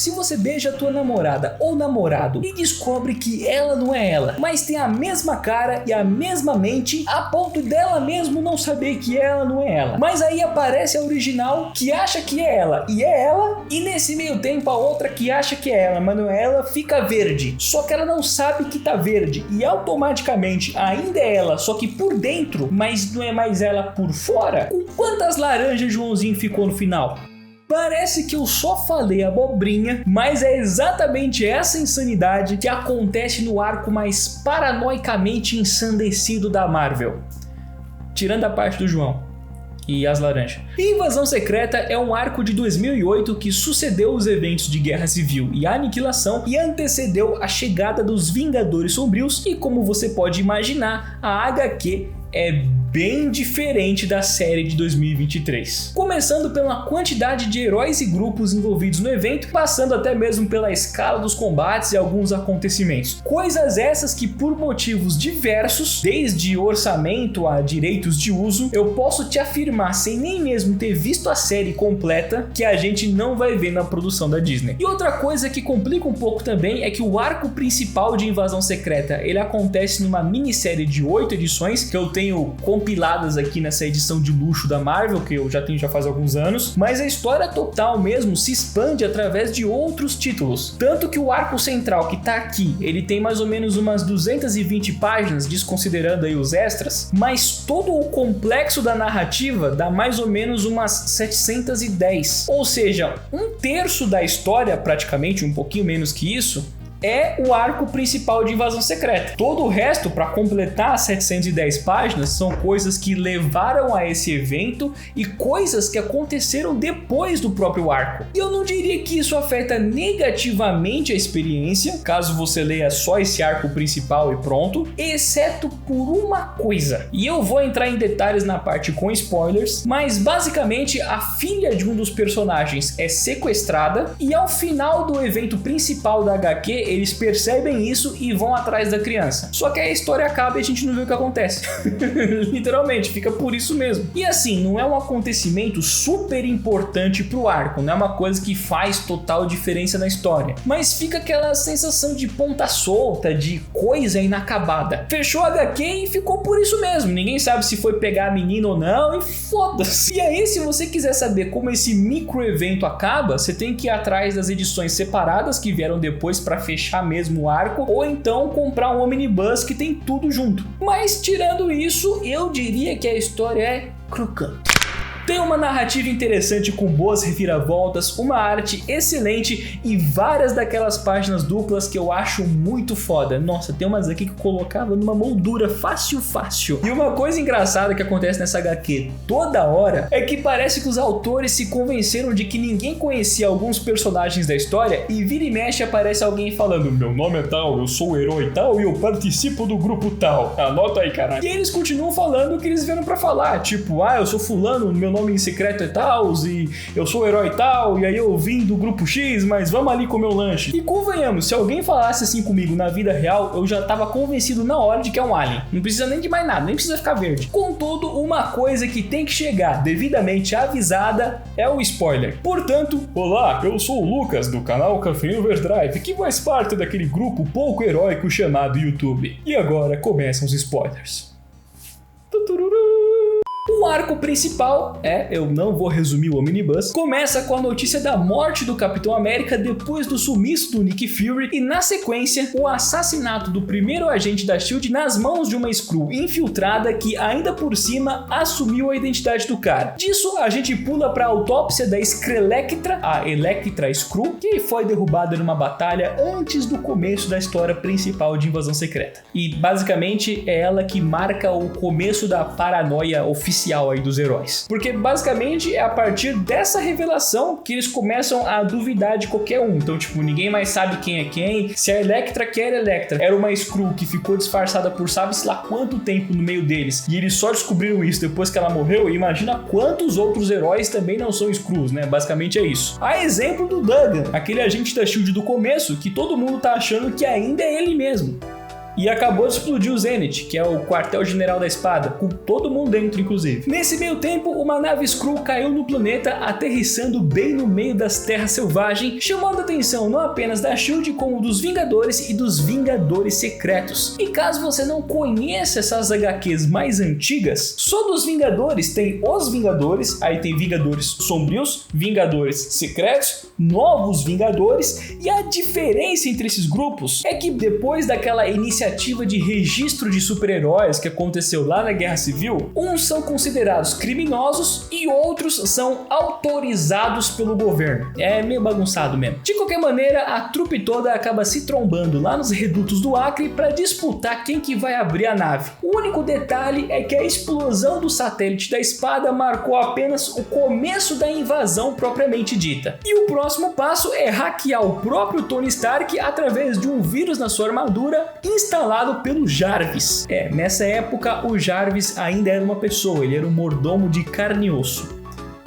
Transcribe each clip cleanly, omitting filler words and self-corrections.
Se você beija a tua namorada ou namorado e descobre que ela não é ela, mas tem a mesma cara e a mesma mente, a ponto dela mesmo não saber que ela não é ela. Mas aí aparece a original que acha que é ela, e nesse meio tempo a outra que acha que é ela, mas não é ela, fica verde. Só que ela não sabe que tá verde e automaticamente ainda é ela, só que por dentro, mas não é mais ela por fora. Com quantas laranjas Joãozinho ficou no final? Parece que eu só falei abobrinha, mas é exatamente essa insanidade que acontece no arco mais paranoicamente ensandecido da Marvel. Tirando a parte do João e as laranjas. Invasão Secreta é um arco de 2008 que sucedeu os eventos de Guerra Civil e Aniquilação e antecedeu a chegada dos Vingadores Sombrios, e como você pode imaginar, a HQ é bem diferente da série de 2023. Começando pela quantidade de heróis e grupos envolvidos no evento, passando até mesmo pela escala dos combates e alguns acontecimentos. Coisas essas que, por motivos diversos, desde orçamento a direitos de uso, eu posso te afirmar, sem nem mesmo ter visto a série completa, que a gente não vai ver na produção da Disney. E outra coisa que complica um pouco também é que o arco principal de Invasão Secreta, ele acontece numa minissérie de 8 edições, que eu tenho compiladas aqui nessa edição de luxo da Marvel, que eu já tenho já faz alguns anos, mas a história total mesmo se expande através de outros títulos. Tanto que o arco central que tá aqui, ele tem mais ou menos umas 220 páginas, desconsiderando aí os extras, mas todo o complexo da narrativa dá mais ou menos umas 710. Ou seja, um terço da história, praticamente, um pouquinho menos que isso, é o arco principal de Invasão Secreta. Todo o resto, para completar as 710 páginas, são coisas que levaram a esse evento e coisas que aconteceram depois do próprio arco. E eu não diria que isso afeta negativamente a experiência, caso você leia só esse arco principal e pronto, exceto por uma coisa. E eu vou entrar em detalhes na parte com spoilers, mas basicamente a filha de um dos personagens é sequestrada e ao final do evento principal da HQ, eles percebem isso e vão atrás da criança. Só que a história acaba e a gente não vê o que acontece. Literalmente, fica por isso mesmo. E assim, não é um acontecimento super importante pro arco, não é uma coisa que faz total diferença na história, mas fica aquela sensação de ponta solta, de coisa inacabada. Fechou a HQ e ficou por isso mesmo. Ninguém sabe se foi pegar a menina ou não e foda-se. E aí, se você quiser saber como esse micro evento acaba, você tem que ir atrás das edições separadas que vieram depois para fechar mesmo o arco, ou então comprar um omnibus que tem tudo junto. Mas tirando isso, eu diria que a história é crocante. Tem uma narrativa interessante com boas reviravoltas, uma arte excelente e várias daquelas páginas duplas que eu acho muito foda. Nossa, tem umas aqui que eu colocava numa moldura fácil. E uma coisa engraçada que acontece nessa HQ toda hora é que parece que os autores se convenceram de que ninguém conhecia alguns personagens da história e vira e mexe aparece alguém falando: meu nome é tal, eu sou o herói tal e eu participo do grupo tal. Anota aí, caralho. E eles continuam falando o que eles vieram pra falar, tipo, eu sou fulano, meu nome em secreto é tal, e eu sou o herói tal, e aí eu vim do grupo X, mas vamos ali comer o lanche. E convenhamos, se alguém falasse assim comigo na vida real, eu já tava convencido na hora de que é um alien. Não precisa nem de mais nada, nem precisa ficar verde. Contudo, uma coisa que tem que chegar devidamente avisada é o spoiler. Portanto, olá, eu sou o Lucas, do canal Cafeína Overdrive, que faz parte daquele grupo pouco heróico chamado YouTube. E agora começam os spoilers. O arco principal, eu não vou resumir o omnibus, começa com a notícia da morte do Capitão América depois do sumiço do Nick Fury e, na sequência, o assassinato do primeiro agente da SHIELD nas mãos de uma Skrull infiltrada que, ainda por cima, assumiu a identidade do cara. Disso, a gente pula para a autópsia da Skrillelectra, a Electra Skrull, que foi derrubada numa batalha antes do começo da história principal de Invasão Secreta. E, basicamente, é ela que marca o começo da paranoia oficial aí dos heróis. Porque basicamente é a partir dessa revelação que eles começam a duvidar de qualquer um. Então, tipo, ninguém mais sabe quem é quem. Se a Electra, que era Electra, era uma Skrull que ficou disfarçada por sabe-se lá quanto tempo no meio deles, e eles só descobriram isso depois que ela morreu, imagina quantos outros heróis também não são Skrulls, né? Basicamente é isso. A exemplo do Duggan, aquele agente da SHIELD do começo, que todo mundo tá achando que ainda é ele mesmo. E acabou de explodir o Zenith, que é o quartel-general da espada, com todo mundo dentro inclusive. Nesse meio tempo, uma nave Skrull caiu no planeta, aterrissando bem no meio das terras selvagens, chamando a atenção não apenas da SHIELD, como dos Vingadores e dos Vingadores Secretos. E caso você não conheça essas HQs mais antigas, só dos Vingadores tem os Vingadores, aí tem Vingadores Sombrios, Vingadores Secretos, Novos Vingadores, e a diferença entre esses grupos é que depois daquela iniciativa de registro de super-heróis que aconteceu lá na Guerra Civil, uns são considerados criminosos e outros são autorizados pelo governo. É meio bagunçado mesmo. De qualquer maneira, a trupe toda acaba se trombando lá nos redutos do Acre para disputar quem que vai abrir a nave. O único detalhe é que a explosão do satélite da espada marcou apenas o começo da invasão propriamente dita. E o próximo passo é hackear o próprio Tony Stark através de um vírus na sua armadura instalado pelo Jarvis. Nessa época o Jarvis ainda era uma pessoa, ele era um mordomo de carne e osso.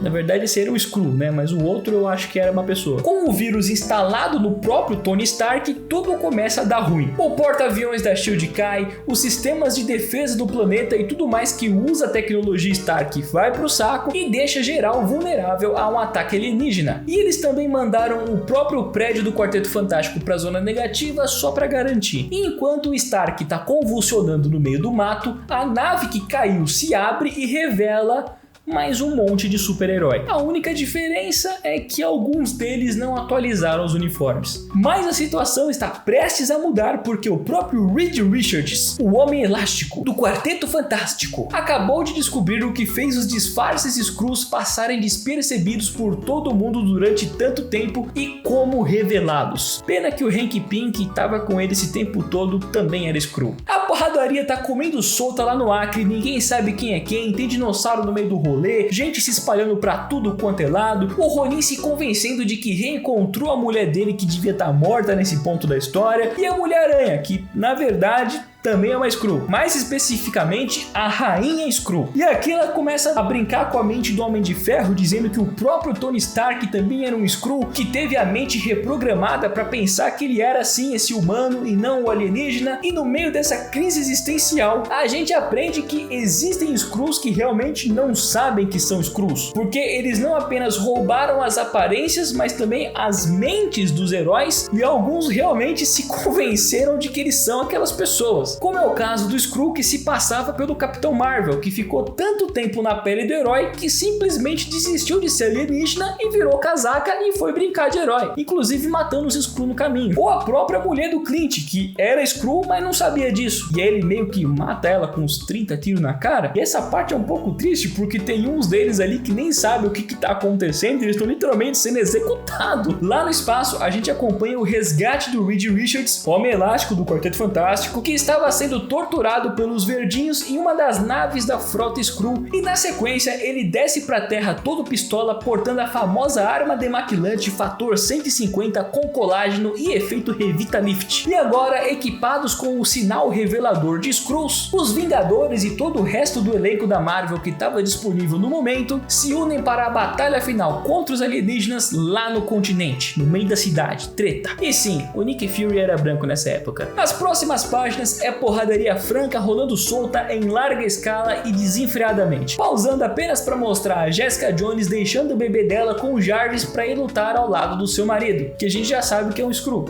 Na verdade esse era o Skrull, né? Mas o outro eu acho que era uma pessoa. Com o vírus instalado no próprio Tony Stark, tudo começa a dar ruim. O porta-aviões da SHIELD cai, os sistemas de defesa do planeta e tudo mais que usa a tecnologia Stark vai pro saco e deixa geral vulnerável a um ataque alienígena. E eles também mandaram o próprio prédio do Quarteto Fantástico pra zona negativa só pra garantir. E enquanto o Stark tá convulsionando no meio do mato, a nave que caiu se abre e revela mais um monte de super-herói. A única diferença é que alguns deles não atualizaram os uniformes. Mas a situação está prestes a mudar porque o próprio Reed Richards, o Homem Elástico do Quarteto Fantástico, acabou de descobrir o que fez os disfarces Skrulls passarem despercebidos por todo mundo durante tanto tempo e como revelados. Pena que o Hank Pym, que estava com ele esse tempo todo, também era Skrull. A porradaria tá comendo solta lá no Acre, ninguém sabe quem é quem, tem dinossauro no meio do rolê, gente se espalhando pra tudo quanto é lado, o Ronin se convencendo de que reencontrou a mulher dele que devia estar morta nesse ponto da história, e a Mulher-Aranha, que na verdade também é uma Skrull, mais especificamente a Rainha Skrull. E aqui ela começa a brincar com a mente do Homem de Ferro, dizendo que o próprio Tony Stark também era um Skrull, que teve a mente reprogramada para pensar que ele era sim esse humano e não o alienígena. E no meio dessa crise existencial, a gente aprende que existem Skrulls que realmente não sabem que são Skrulls, porque eles não apenas roubaram as aparências, mas também as mentes dos heróis, e alguns realmente se convenceram de que eles são aquelas pessoas. Como é o caso do Skrull, que se passava pelo Capitão Marvel, que ficou tanto tempo na pele do herói que simplesmente desistiu de ser alienígena e virou casaca e foi brincar de herói, inclusive matando os Skrull no caminho. Ou a própria mulher do Clint, que era Skrull, mas não sabia disso, e aí ele meio que mata ela com uns 30 tiros na cara. E essa parte é um pouco triste, porque tem uns deles ali que nem sabem o que tá acontecendo e eles estão literalmente sendo executados. Lá no espaço, a gente acompanha o resgate do Reed Richards, Homem Elástico do Quarteto Fantástico, que estava sendo torturado pelos verdinhos em uma das naves da frota Skrull, e na sequência ele desce pra terra todo pistola, portando a famosa arma demaquilante fator 150 com colágeno e efeito Revitalift. E agora, equipados com o sinal revelador de Skrulls, os Vingadores e todo o resto do elenco da Marvel que estava disponível no momento se unem para a batalha final contra os alienígenas lá no continente, no meio da cidade, treta. E sim, o Nick Fury era branco nessa época. Nas próximas páginas é porradaria franca rolando solta em larga escala e desenfreadamente, pausando apenas para mostrar a Jessica Jones deixando o bebê dela com o Jarvis para ir lutar ao lado do seu marido, que a gente já sabe que é um Skrull.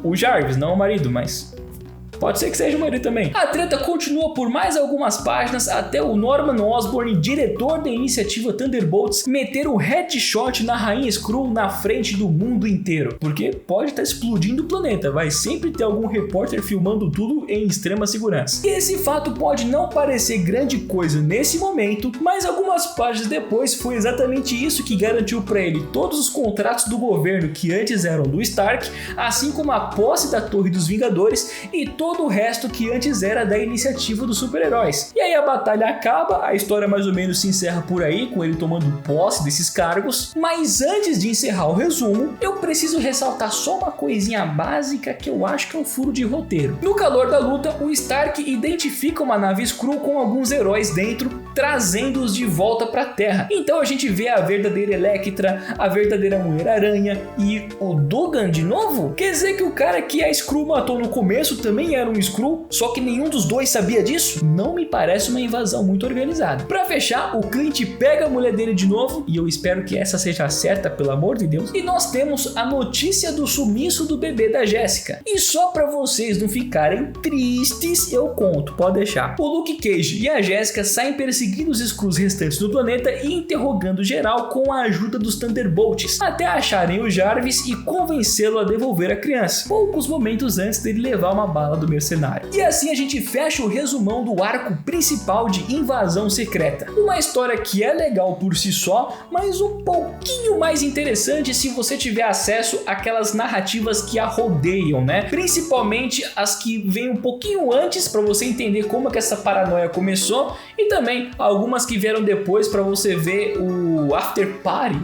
O Jarvis, não o marido, mas pode ser que seja o marido também. A treta continua por mais algumas páginas até o Norman Osborn, diretor da iniciativa Thunderbolts, meter um headshot na Rainha Skrull na frente do mundo inteiro. Porque pode estar explodindo o planeta, vai sempre ter algum repórter filmando tudo em extrema segurança. E esse fato pode não parecer grande coisa nesse momento, mas algumas páginas depois foi exatamente isso que garantiu para ele todos os contratos do governo que antes eram do Stark, assim como a posse da Torre dos Vingadores e todo o resto que antes era da iniciativa dos super-heróis. E aí a batalha acaba, a história mais ou menos se encerra por aí, com ele tomando posse desses cargos, mas antes de encerrar o resumo, eu preciso ressaltar só uma coisinha básica que eu acho que é um furo de roteiro. No calor da luta, o Stark identifica uma nave Skrull com alguns heróis dentro, trazendo-os de volta para a Terra. Então a gente vê a verdadeira Elektra, a verdadeira Mulher-Aranha e o Dugan de novo? Quer dizer que o cara que a Skrull matou no começo também também era um Skrull, só que nenhum dos dois sabia disso? Não me parece uma invasão muito organizada. Pra fechar, o Clint pega a mulher dele de novo, e eu espero que essa seja certa, pelo amor de Deus, e nós temos a notícia do sumiço do bebê da Jessica. E só pra vocês não ficarem tristes, eu conto, pode deixar. O Luke Cage e a Jessica saem perseguindo os Skrulls restantes do planeta e interrogando geral com a ajuda dos Thunderbolts, até acharem o Jarvis e convencê-lo a devolver a criança, poucos momentos antes dele levar uma bala do mercenário. E assim a gente fecha o resumão do arco principal de Invasão Secreta. Uma história que é legal por si só, mas um pouquinho mais interessante se você tiver acesso àquelas narrativas que a rodeiam, né? Principalmente as que vêm um pouquinho antes para você entender como é que essa paranoia começou, e também algumas que vieram depois para você ver o after party.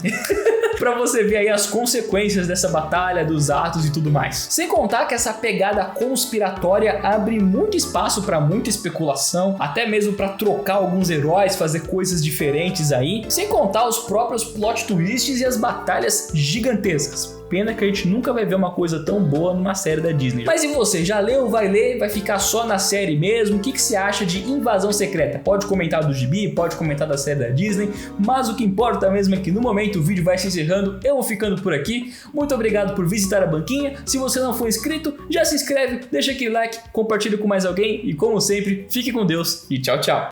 Pra você ver aí as consequências dessa batalha, dos atos e tudo mais. Sem contar que essa pegada conspiratória abre muito espaço para muita especulação, até mesmo para trocar alguns heróis, fazer coisas diferentes aí. Sem contar os próprios plot twists e as batalhas gigantescas. Pena que a gente nunca vai ver uma coisa tão boa numa série da Disney. Mas e você, já leu, vai ler, vai ficar só na série mesmo? O que você acha de Invasão Secreta? Pode comentar do gibi, pode comentar da série da Disney, mas o que importa mesmo é que no momento o vídeo vai se encerrando, eu vou ficando por aqui. Muito obrigado por visitar a banquinha. Se você não for inscrito, já se inscreve, deixa aquele like, compartilha com mais alguém e como sempre, fique com Deus e tchau, tchau.